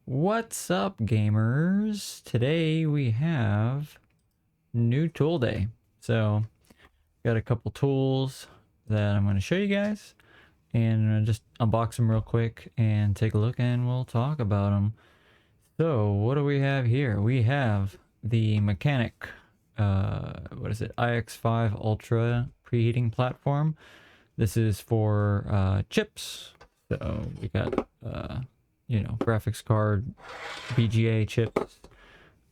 What's up, gamers? Today we have new tool day. So, got a couple tools that I'm going to show you guys, and just unbox them real quick and take a look, and we'll talk about them. So, what do we have here? We have the Mechanic, what is it? IX5 Ultra preheating platform. This is for chips. So, we got graphics card, BGA chips.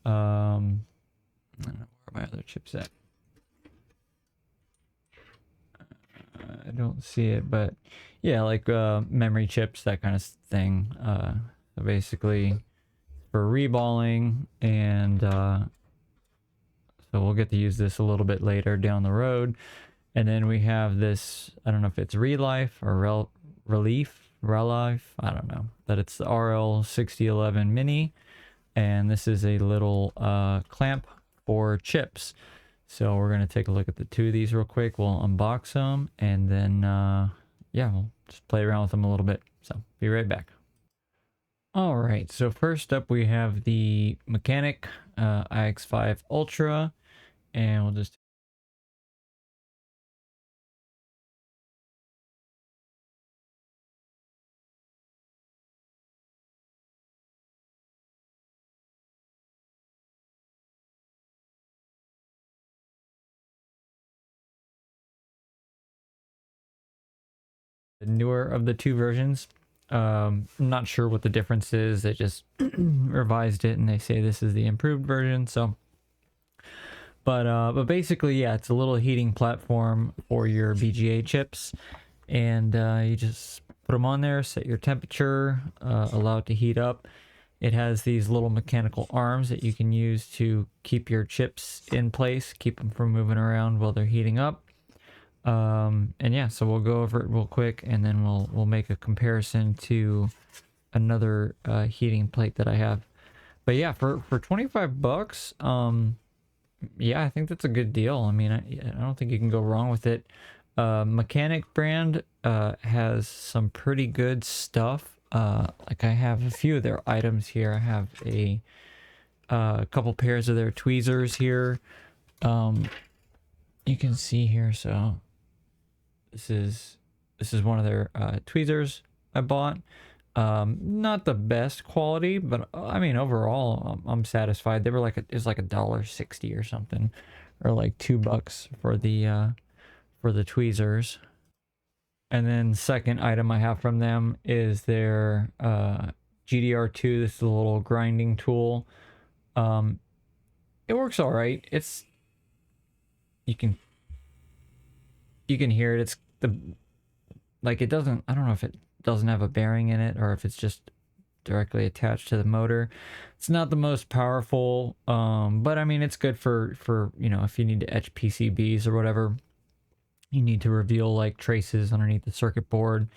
I don't know where my other chips at. I don't see it, but yeah, like memory chips, that kind of thing. So basically for reballing, and so we'll get to use this a little bit later down the road. And then we have this, I don't know if it's Relife or Relife, I don't know, but it's the RL6011 Mini, and this is a little clamp for chips. So we're going to take a look at the two of these real quick. We'll unbox them, and then yeah, we'll just play around with them a little bit. So be right back. All right, so first up we have the Mechanic IX5 Ultra, and we'll just the newer of the two versions. I'm not sure what the difference is. They just revised it and they say this is the improved version. So, but basically, yeah, it's a little heating platform for your BGA chips, and you just put them on there, set your temperature, allow it to heat up. It has these little mechanical arms that you can use to keep your chips in place, keep them from moving around while they're heating up. And yeah, so we'll go over it real quick, and then we'll make a comparison to another heating plate that I have. But yeah, for 25 bucks, yeah, I think that's a good deal. I mean, I don't think you can go wrong with it. Mechanic brand has some pretty good stuff. Like I have a few of their items here. I have a couple pairs of their tweezers here. You can see here, so this is one of their tweezers I bought. Not the best quality, but I mean overall I'm satisfied. They were like it's like $1.60 or something, or like $2 for the tweezers. And then second item I have from them is their GDR2. This is a little grinding tool. It works all right. It's you can hear it. It's the like it doesn't, I don't know if it doesn't have a bearing in it or if it's just directly attached to the motor. It's not the most powerful, but I mean it's good for if you need to etch PCBs or whatever, you need to reveal like traces underneath the circuit board,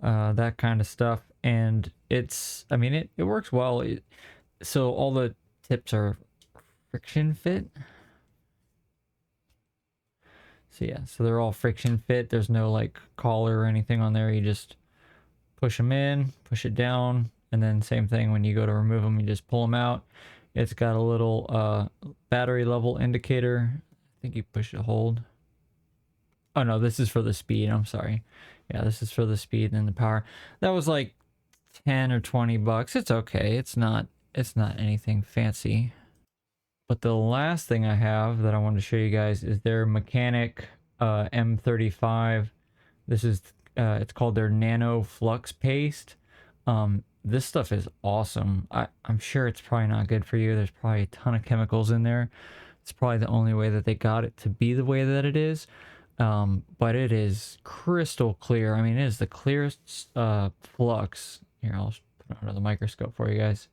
that kind of stuff. And I mean it works well. So all the tips are friction fit. So yeah, so they're all friction fit. There's no like collar or anything on there. You just push them in, push it down, and then same thing when you go to remove them, you just pull them out. It's got a little battery level indicator. I think you push it hold. Oh no, this is for the speed. I'm sorry. Yeah, this is for the speed and the power. That was like 10 or 20 bucks. It's okay. It's not anything fancy. But the last thing I have that I wanted to show you guys is their Mechanic M35. This is it's called their Nano Flux Paste. This stuff is awesome. I'm sure it's probably not good for you. There's probably a ton of chemicals in there. It's probably the only way that they got it to be the way that it is. But it is crystal clear. I mean, it is the clearest flux. Here, I'll put it under the microscope for you guys.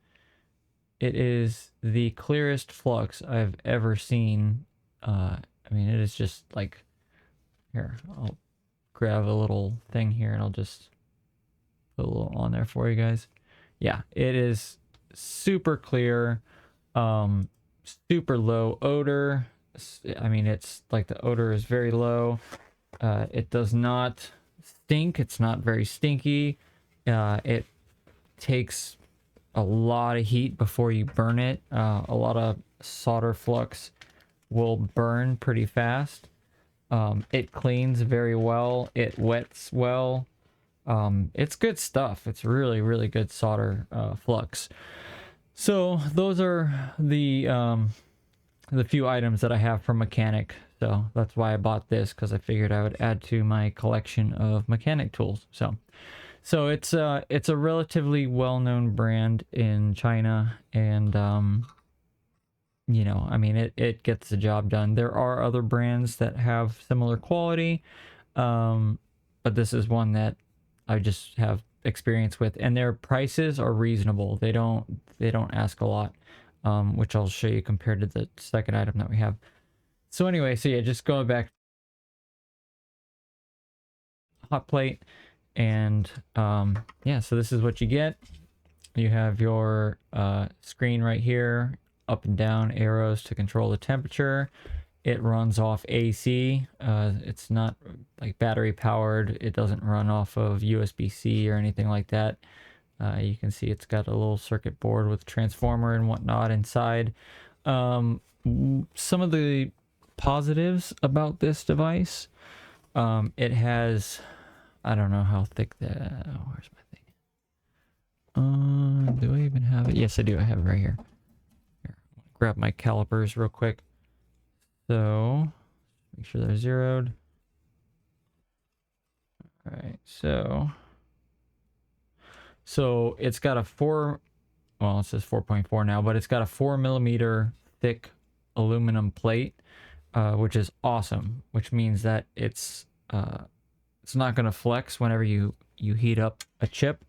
It is the clearest flux I've ever seen. I mean, it is just like, here, I'll grab a little thing here and I'll just put a little on there for you guys. Yeah, it is super clear, super low odor. I mean, it's like the odor is very low. It does not stink. It's not very stinky. It takes a lot of heat before you burn it. A lot of solder flux will burn pretty fast. It cleans very well. It wets well. It's good stuff. It's really, really good solder flux. So those are the few items that I have from mechanic. So that's why I bought this, because I figured I would add to my collection of mechanic tools. So it's a relatively well-known brand in China, and you know, I mean, it gets the job done. There are other brands that have similar quality, but this is one that I just have experience with, and their prices are reasonable. They don't ask a lot, which I'll show you compared to the second item that we have. So anyway, so yeah, just going back, hot plate, and yeah, so this is what you get. You have your screen right here, up and down arrows to control the temperature. It runs off AC. It's not like battery powered. It doesn't run off of USB-C or anything like that. You can see it's got a little circuit board with transformer and whatnot inside. Some of the positives about this device, it has, I don't know how thick the, where's my thing? Do I even have it? Yes, I do. I have it right here. Here, grab my calipers real quick. So, make sure they're zeroed. All right, so it's got a well, it says 4.4 now, but it's got a 4 millimeter thick aluminum plate, which is awesome, which means that it's not going to flex whenever you heat up a chip.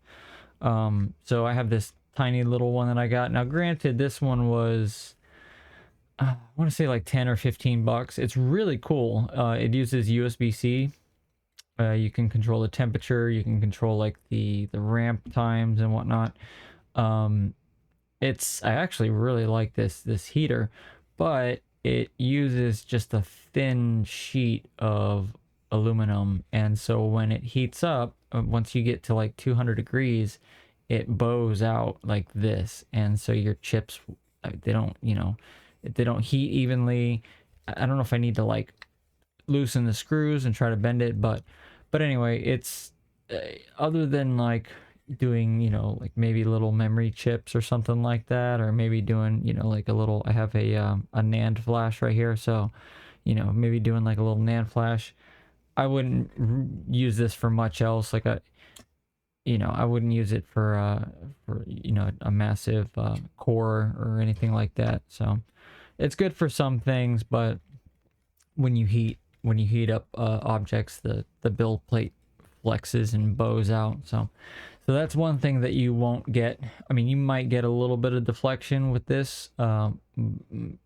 So I have this tiny little one that I got. Now, granted, this one was, I want to say like 10 or 15 bucks. It's really cool. It uses USB-C. You can control the temperature. You can control like the ramp times and whatnot. I actually really like this heater, but it uses just a thin sheet of aluminum, and so when it heats up, once you get to like 200 degrees, it bows out like this, and so your chips, they don't, they don't heat evenly. I don't know if I need to like loosen the screws and try to bend it, but anyway, it's other than like doing, like maybe little memory chips or something like that, or maybe doing, like a little, I have a NAND flash right here, so maybe doing like a little NAND flash. I wouldn't use this for much else. Like I wouldn't use it for a massive core or anything like that. So it's good for some things, but when you heat up objects, the build plate flexes and bows out. So that's one thing that you won't get. I mean, you might get a little bit of deflection with this, but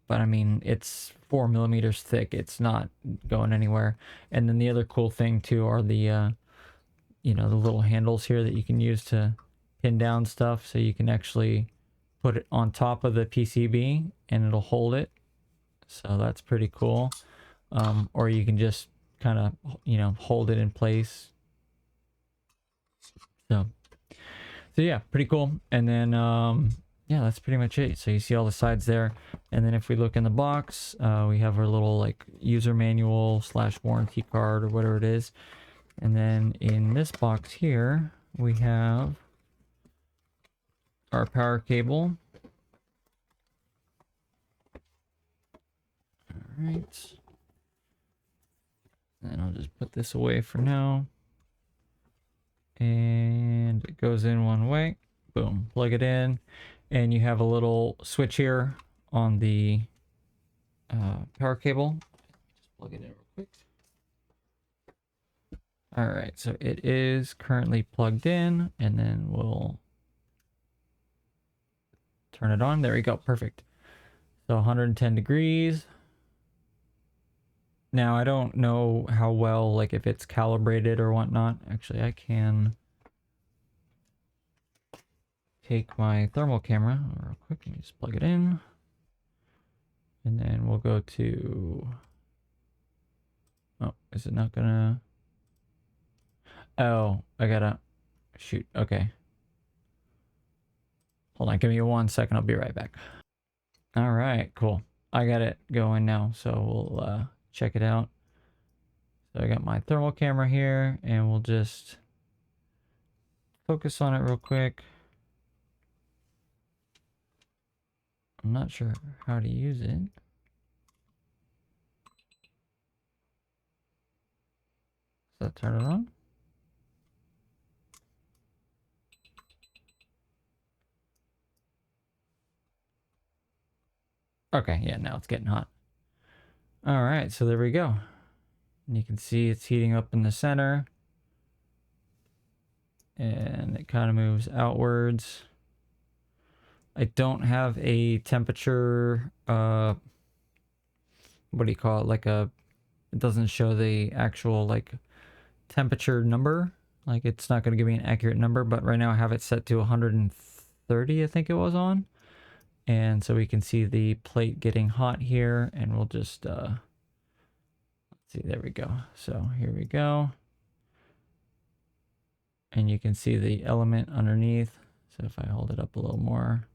I mean, it's 4 millimeters thick. It's not going anywhere. And then the other cool thing too are the the little handles here that you can use to pin down stuff, so you can actually put it on top of the PCB and it'll hold it. So that's pretty cool. Or you can just kind of hold it in place. So yeah, pretty cool. And then yeah, that's pretty much it. So you see all the sides there, and then if we look in the box, we have our little like user manual / warranty card or whatever it is. And then in this box here, we have our power cable. All right. And I'll just put this away for now. And it goes in one way. Boom, plug it in. And you have a little switch here on the power cable. Just plug it in real quick. All right, so it is currently plugged in, and then we'll turn it on. There we go, perfect. So 110 degrees. Now, I don't know how well, like if it's calibrated or whatnot. Actually, I can take my thermal camera real quick and just plug it in. And then we'll go to, oh, is it not gonna, oh, I gotta, shoot, okay. Hold on, give me 1 second. I'll be right back. All right, cool. I got it going now, so we'll check it out. So I got my thermal camera here, and we'll just focus on it real quick. I'm not sure how to use it. Does that turn it on? Okay, yeah, now it's getting hot. All right, so there we go. And you can see it's heating up in the center. And it kind of moves outwards. I don't have a temperature, what do you call it? Like it doesn't show the actual like temperature number. Like it's not going to give me an accurate number, but right now I have it set to 130, I think it was on. And so we can see the plate getting hot here, and we'll just, let's see, there we go. So here we go. And you can see the element underneath. So if I hold it up a little more,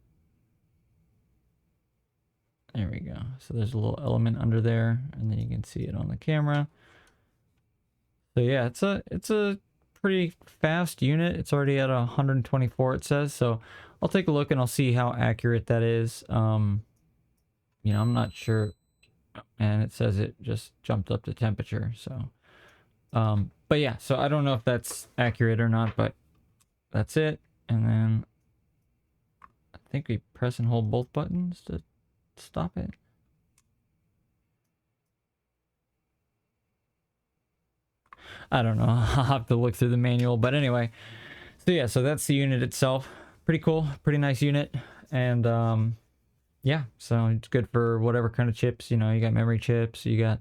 there we go. So there's a little element under there, and then you can see it on the camera. So yeah, it's a pretty fast unit. It's already at 124, it says. So I'll take a look and I'll see how accurate that is. You know, I'm not sure, and it says it just jumped up the temperature. So, but yeah, so I don't know if that's accurate or not, but that's it. And then I think we press and hold both buttons to stop it. I don't know. I'll have to look through the manual, but anyway. So yeah, so that's the unit itself. Pretty cool, pretty nice unit. And yeah, so it's good for whatever kind of chips. You know, you got memory chips, you got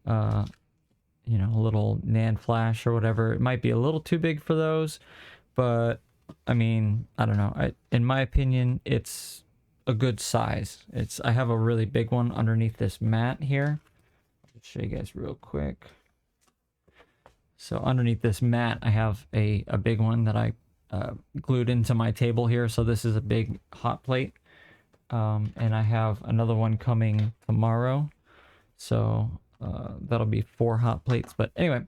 you know, a little NAND flash or whatever. It might be a little too big for those, but I mean, I don't know. In my opinion, it's a good size. I have a really big one underneath this mat here. I'll show you guys real quick. So underneath this mat, I have a big one that I glued into my table here. So this is a big hot plate. And I have another one coming tomorrow. So that'll be 4 hot plates. But anyway,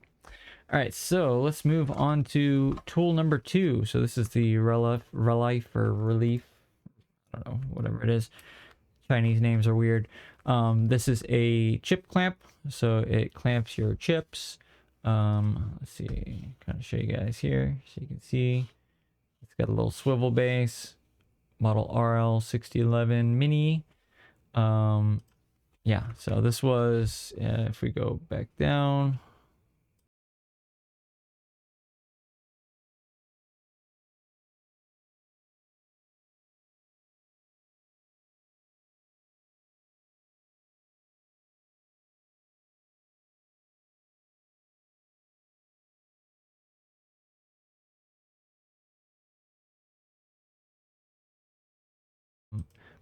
all right, so let's move on to tool number 2. So this is the Relife or Relief. I don't know, whatever it is. Chinese names are weird. This is a chip clamp. So it clamps your chips. Let's see, kind of show you guys here so you can see it's got a little swivel base, model RL6011 mini. Yeah, so this was, if we go back down,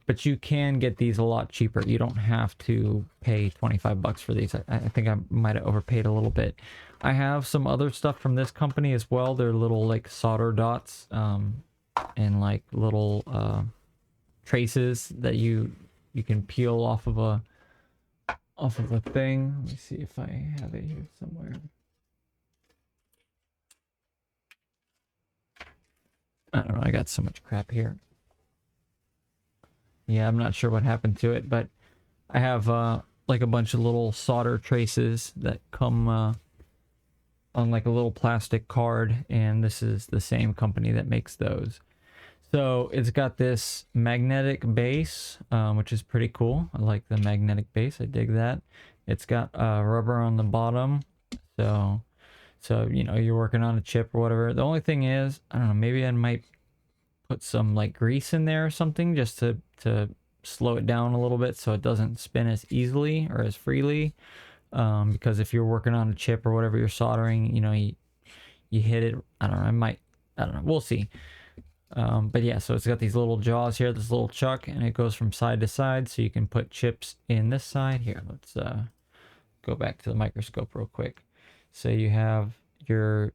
but you can get these a lot cheaper. You don't have to pay 25 bucks for these. I think I might have overpaid a little bit. I have some other stuff from this company as well. They're little like solder dots and like little traces that you can peel off of a thing. Let me see if I have it here somewhere. I don't know, I got so much crap here. Yeah, I'm not sure what happened to it, but I have like a bunch of little solder traces that come on like a little plastic card, and this is the same company that makes those. So it's got this magnetic base, which is pretty cool. I like the magnetic base. I dig that. It's got rubber on the bottom, so you know, you're working on a chip or whatever. The only thing is, I don't know, maybe I might put some like grease in there or something just to slow it down a little bit so it doesn't spin as easily or as freely. Because if you're working on a chip or whatever you're soldering, you know, you hit it. I don't know. I don't know. We'll see. But yeah, so it's got these little jaws here, this little chuck, and it goes from side to side, so you can put chips in this side. Here, let's go back to the microscope real quick. So you have your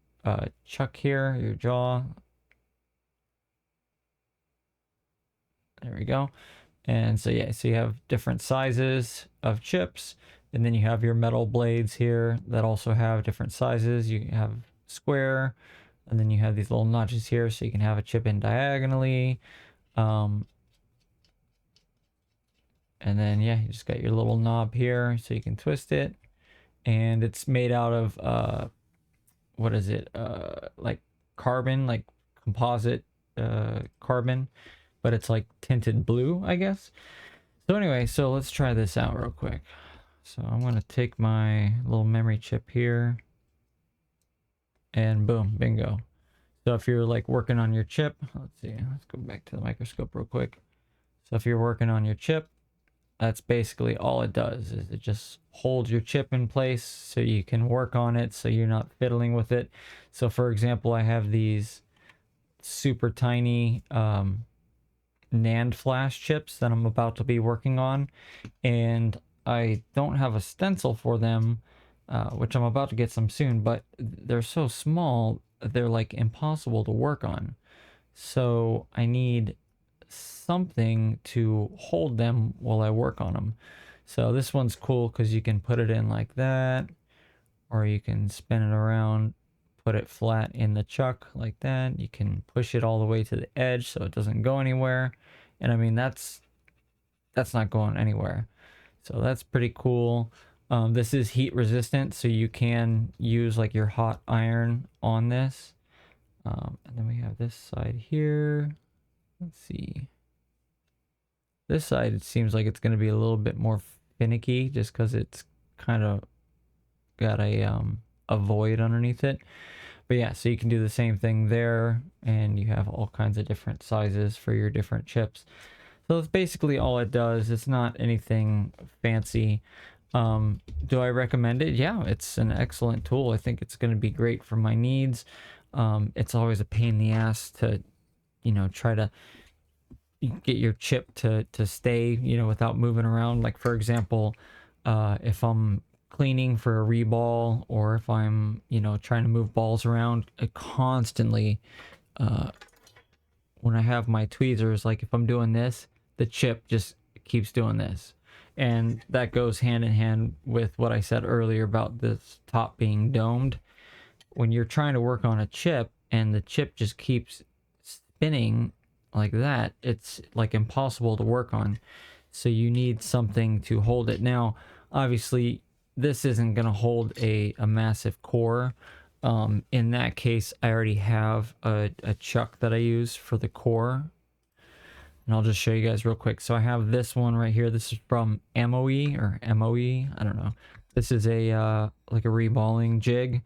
chuck here, your jaw. There we go. And so yeah, so you have different sizes of chips, and then you have your metal blades here that also have different sizes. You have square, and then you have these little notches here so you can have a chip in diagonally. Um, and then yeah, you just got your little knob here so you can twist it. And it's made out of what is it? Like carbon, like composite carbon, but it's like tinted blue, I guess. So anyway, so let's try this out real quick. So I'm going to take my little memory chip here and boom, bingo. So if you're like working on your chip, let's see, let's go back to the microscope real quick. So if you're working on your chip, that's basically all it does, is it just holds your chip in place so you can work on it so you're not fiddling with it. So for example, I have these super tiny NAND flash chips that I'm about to be working on, and I don't have a stencil for them, which I'm about to get some soon, but they're so small, they're like impossible to work on. So I need something to hold them while I work on them. So this one's cool because you can put it in like that, or you can spin it around, put it flat in the chuck like that. You can push it all the way to the edge so it doesn't go anywhere. And I mean, that's not going anywhere. So that's pretty cool. This is heat resistant, so you can use like your hot iron on this. And then we have this side here. Let's see. This side, it seems like it's going to be a little bit more finicky just because it's kind of got a void underneath it. But yeah, so you can do the same thing there, and you have all kinds of different sizes for your different chips. So that's basically all it does. It's not anything fancy. Do I recommend it? Yeah, it's an excellent tool. I think it's going to be great for my needs. It's always a pain in the ass to, try to get your chip to stay, without moving around. Like for example, if I'm cleaning for a reball, or if I'm, trying to move balls around, I constantly, when I have my tweezers, like if I'm doing this, the chip just keeps doing this. And that goes hand in hand with what I said earlier about this top being domed. When you're trying to work on a chip and the chip just keeps spinning like that, it's like impossible to work on. So you need something to hold it. Now, obviously, this isn't going to hold a massive core. In that case, I already have a chuck that I use for the core. And I'll just show you guys real quick. So I have this one right here. This is from MOE or MOE. I don't know. This is a like a reballing jig.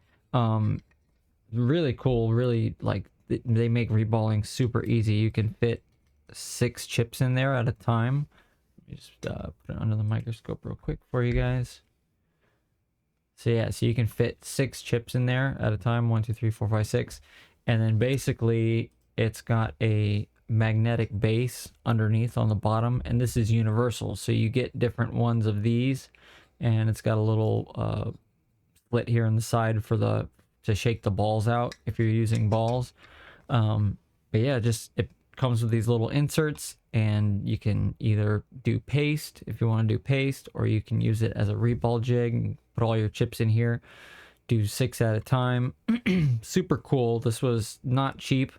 Really cool. Really, like, they make reballing super easy. You can fit 6 chips in there at a time. Let me just put it under the microscope real quick for you guys. So yeah, so you can fit 6 chips in there at a time. 1, 2, 3, 4, 5, 6. And then basically it's got a magnetic base underneath on the bottom, and this is universal. So you get different ones of these, and it's got a little slit here on the side for to shake the balls out if you're using balls. But yeah, just it comes with these little inserts, and you can either do paste if you want to do paste, or you can use it as a reball jig and put all your chips in here, do 6 at a time. Super cool. This was not cheap,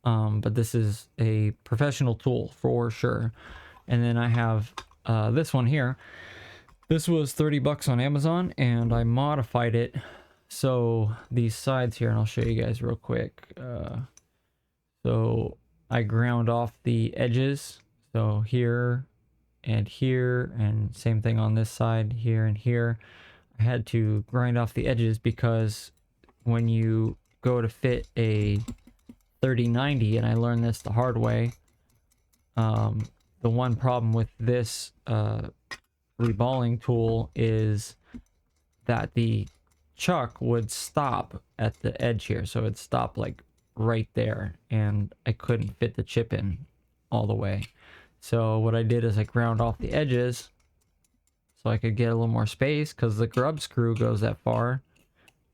but this is a professional tool for sure. And then I have this one here. This was 30 bucks on Amazon, and I modified it. So these sides here, and I'll show you guys real quick. So I ground off the edges. So here and here, and same thing on this side, here and here. I had to grind off the edges because when you go to fit a 3090, and I learned this the hard way, the one problem with this reballing tool is that the chuck would stop at the edge here. So it'd stop like right there, and I couldn't fit the chip in all the way. So what I did is I ground off the edges so I could get a little more space, because the grub screw goes that far.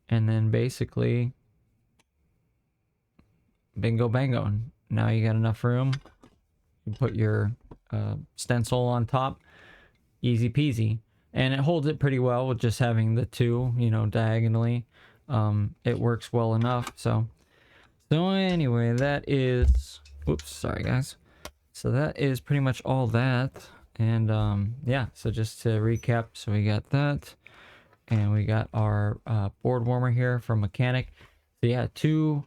And then basically, bingo bango, now you got enough room. You put your stencil on top, easy peasy. And it holds it pretty well with just having the two, you know, diagonally. It works well enough. So anyway, that is, oops, sorry guys. So that is pretty much all that. And yeah, so just to recap, so we got that, and we got our board warmer here from Mechanic. So yeah, two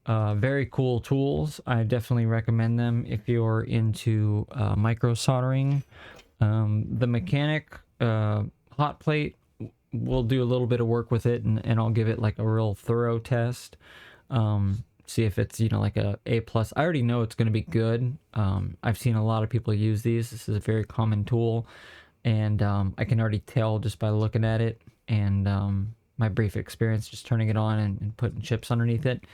very cool tools. I definitely recommend them if you're into micro soldering. The Mechanic hot plate, we'll do a little bit of work with it, and I'll give it like a real thorough test. See if it's, you know, like a plus. I already know it's going to be good. I've seen a lot of people use these. This is a very common tool, and I can already tell just by looking at it and my brief experience just turning it on and putting chips underneath it,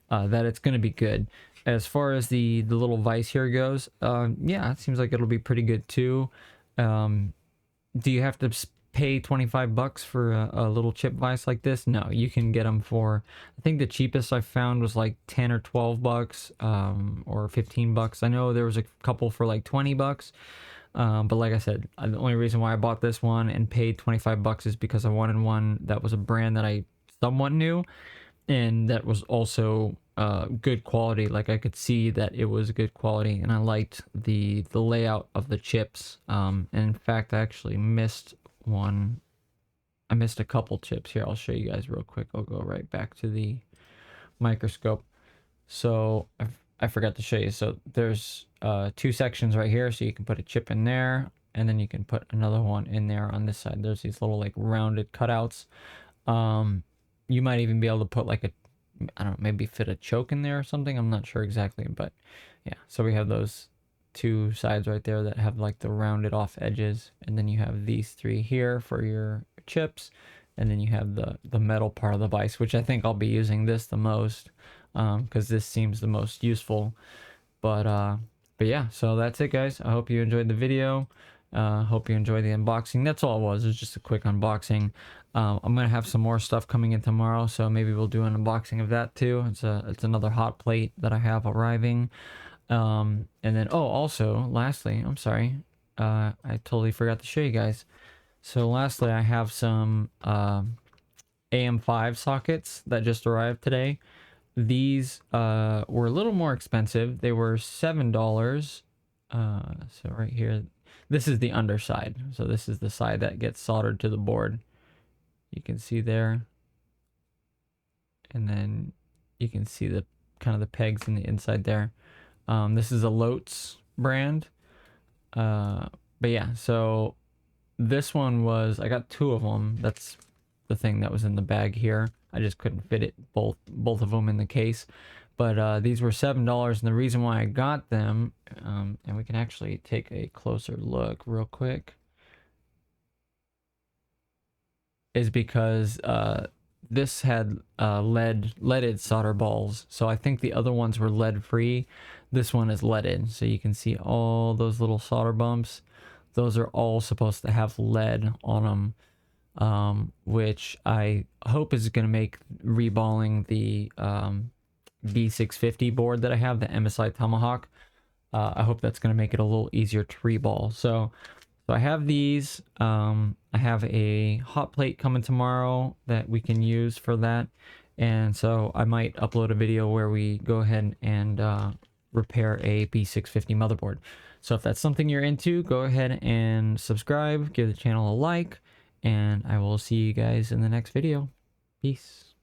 that it's going to be good. As far as the little vise here goes, yeah, it seems like it'll be pretty good too. Do you have to pay 25 bucks for a little chip vise like this? No, you can get them for, I think the cheapest I found was like 10 or 12 bucks, or 15 bucks. I know there was a couple for like 20 bucks. But like I said, the only reason why I bought this one and paid 25 bucks is because I wanted one that was a brand that I somewhat knew, and that was also good quality. Like I could see that it was good quality, and I liked the layout of the chips. And in fact, I actually missed one. I missed a couple chips here. I'll show you guys real quick. I'll go right back to the microscope. So I forgot to show you. So there's two sections right here, so you can put a chip in there, and then you can put another one in there on this side. There's these little like rounded cutouts. You might even be able to put like a, I don't know, maybe fit a choke in there or something. I'm not sure exactly, but yeah. So we have those two sides right there that have like the rounded off edges, and then you have these three here for your chips, and then you have the metal part of the vise, which I think I'll be using this the most, because this seems the most useful. But yeah, so that's it guys. I hope you enjoyed the video. Hope you enjoyed the unboxing. That's all it was just a quick unboxing. I'm gonna have some more stuff coming in tomorrow, so maybe we'll do an unboxing of that too. It's another hot plate that I have arriving. And then, oh, also lastly, I'm sorry, I totally forgot to show you guys. So lastly, I have some AM5 sockets that just arrived today. These were a little more expensive. They were $7. So right here, this is the underside. So this is the side that gets soldered to the board. You can see there. And then you can see the kind of the pegs in the inside there. This is a Lotes brand. But yeah, so this one was, I got two of them. That's the thing that was in the bag here. I just couldn't fit it both of them in the case. But these were $7, and the reason why I got them, and we can actually take a closer look real quick, is because this had leaded solder balls. So I think the other ones were lead free. This one is leaded, so you can see all those little solder bumps. Those are all supposed to have lead on them, which I hope is going to make reballing the B650 board that I have, the MSI Tomahawk. I hope that's going to make it a little easier to reball. So I have these. I have a hot plate coming tomorrow that we can use for that. And so I might upload a video where we go ahead and repair a B650 motherboard. So if that's something you're into, go ahead and subscribe, give the channel a like, and I will see you guys in the next video. Peace.